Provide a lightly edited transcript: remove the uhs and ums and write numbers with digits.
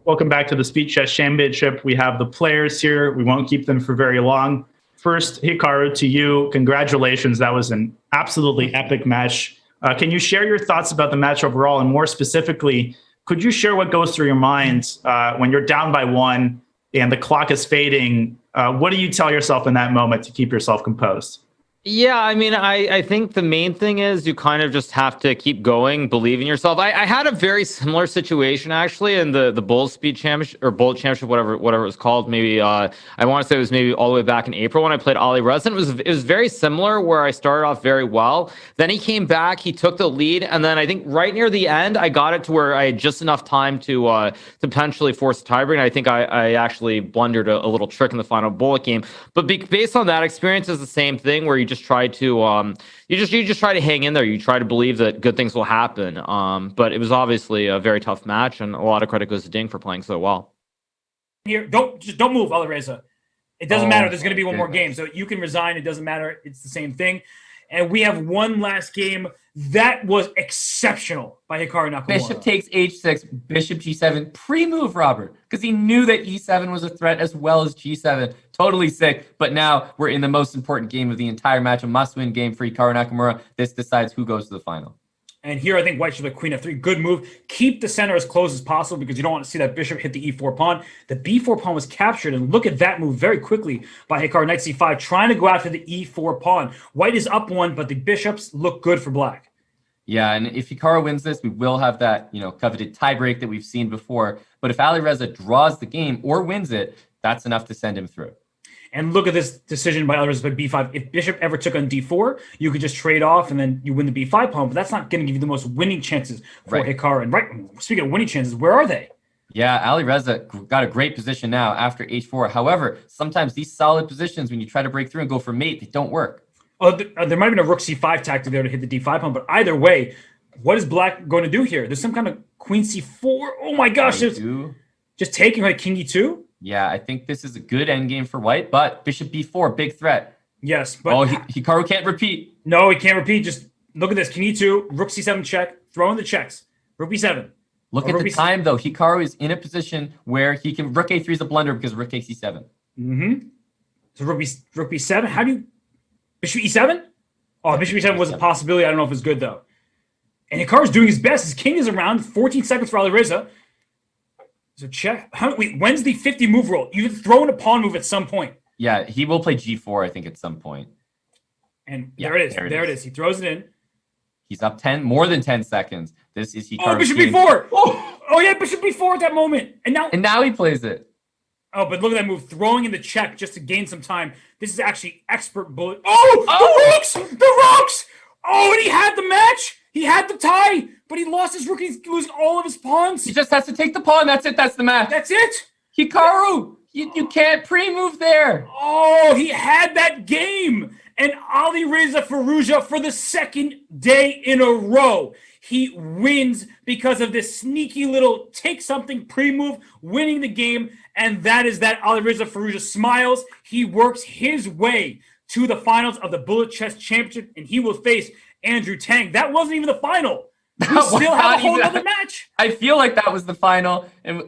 Welcome back to the Speed Chess Championship. We have the players here. We won't keep them for very long. First, Hikaru, to you, congratulations. That was an absolutely epic match. Can you share your thoughts about the match overall? And more specifically, could you share what goes through your mind when you're down by one and the clock is fading? What do you tell yourself in that moment to keep yourself composed? Yeah, I mean, I think the main thing is you kind of just have to keep going, believe in yourself. I had a very similar situation actually in the Bull Speed Championship or Bullet Championship, whatever it was called. Maybe I want to say it was maybe all the way back in April when I played Ali Reza. It was very similar where I started off very well. Then he came back, he took the lead, and then I think right near the end I got it to where I had just enough time to potentially force a tiebreak. And I think I actually blundered a little trick in the final bullet game. But based on that experience, is the same thing where you just try to you just try to hang in there. You try to believe that good things will happen. But it was obviously a very tough match, and a lot of credit goes to Ding for playing so well. Here, don't move, Alireza. It doesn't matter. There's going to be one more game, so you can resign. It doesn't matter. It's the same thing. And we have one last game that was exceptional by Hikaru Nakamura. Bishop takes h6, bishop g7, pre-move, Robert, because he knew that e7 was a threat as well as g7. Totally sick. But now we're in the most important game of the entire match, a must-win game for Hikaru Nakamura. This decides who goes to the final. And here I think white should have queen f3. Good move. Keep the center as close as possible because you don't want to see that bishop hit the e4 pawn. The b4 pawn was captured, and look at that move very quickly by Hikaru. Knight c5, trying to go after the e4 pawn. White is up one, but the bishops look good for black. Yeah, and if Hikaru wins this, we will have that, coveted tiebreak that we've seen before. But if Alireza draws the game or wins it, that's enough to send him through. And look at this decision by Alireza by b5. If bishop ever took on d4, you could just trade off and then you win the b5 pawn. But that's not going to give you the most winning chances for Hikaru. And speaking of winning chances, where are they? Yeah, Alireza got a great position now after h4. However, sometimes these solid positions, when you try to break through and go for mate, they don't work. Oh, there might have been a rook c5 tactic there to hit the d5 pawn. But either way, what is black going to do here? There's some kind of queen c4. Oh my gosh. Just taking like king e2? Yeah, I think this is a good endgame for white, but bishop b4, big threat. Yes, but Hikaru can't repeat. No, he can't repeat. Just look at this. King e2, rook c7 check, throw in the checks. Rook b7. Look at the time, though. Hikaru is in a position where he can... Rook a3 is a blunder because rook takes e7. So rook b7. How do you... Bishop e7? Oh, bishop e7 was a possibility. I don't know if it's good, though. And Hikaru's doing his best. His king is around. 14 seconds for Alireza. So check. When's the 50 move roll? You throw in a pawn move at some point. Yeah, he will play g4, I think, at some point. And there it is. There it is. He throws it in. He's up more than 10 seconds. This is Hikaru. Oh, bishop b4. Oh, yeah, bishop b4 at that moment. And now he plays it. Oh, but look at that move. Throwing in the check just to gain some time. This is actually expert bullet. Oh, the rooks! The rooks! Oh, and he had the match. He had the tie, but he lost his rook. He's losing all of his pawns. He just has to take the pawn. That's it. That's the match. That's it. Hikaru, you can't pre-move there. Oh, he had that game. And Alireza Firouzja, for the second day in a row, he wins because of this sneaky little take something pre-move, winning the game. And that is that. Alireza Firouzja smiles. He works his way to the finals of the Bullet Chess Championship, and he will face Andrew Tang. That wasn't even the final. We still have a whole other match. I feel like that was the final. And